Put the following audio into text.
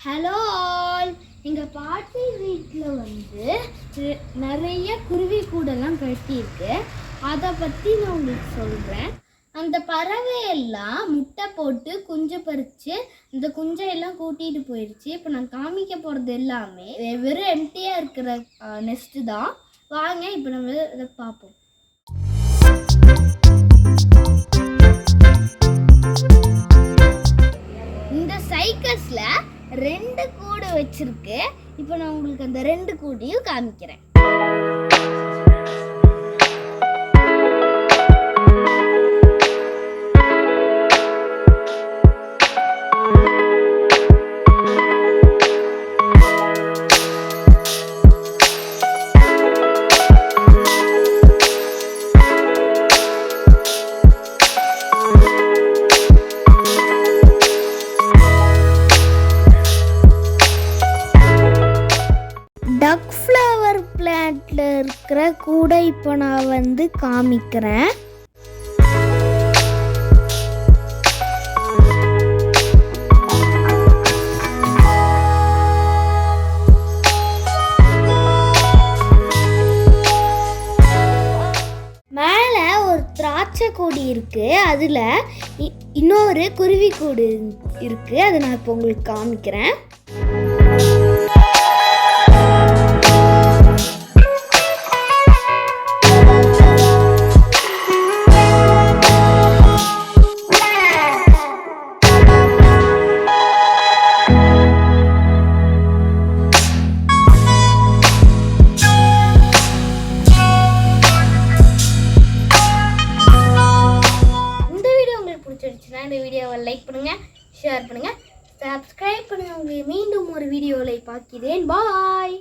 Hello all, எங்கள் பாட்டி வீட்டில் நிறைய குருவி கூடெல்லாம் கட்டியிருக்கு. அதை பற்றி நான் உங்களுக்கு சொல்கிறேன். அந்த பறவையெல்லாம் முட்டை போட்டு குஞ்சு பறித்து இந்த குஞ்சையெல்லாம் கூட்டிகிட்டு போயிடுச்சு. இப்போ நான் காமிக்க போகிறது எல்லாமே வெறும் எம்டியாக இருக்கிற நெஸ்ட்டு தான். வாங்க இப்போ நம்ம இதை பார்ப்போம். இந்த சைக்கஸில் 2 கூடு வச்சிருக்கு. இப்போ நான் உங்களுக்கு அந்த 2 கூடையும் காமிக்கிறேன். டக் ஃப்ளவர் பிளான்ட்ல இருக்கிற கூடை இப்போ நான் காமிக்கிறேன். மேலே ஒரு திராட்சை கொடி இருக்கு. அதில் இன்னொரு குருவி கூடு இருக்கு. அதை நான் இப்போ உங்களுக்கு காமிக்கிறேன். இந்த வீடியோவை லைக் பண்ணுங்க, ஷேர் பண்ணுங்க, சப்ஸ்கிரைப் பண்ணுங்க. உங்களை மீண்டும் ஒரு வீடியோவில் பார்க்கிறேன். பாய்.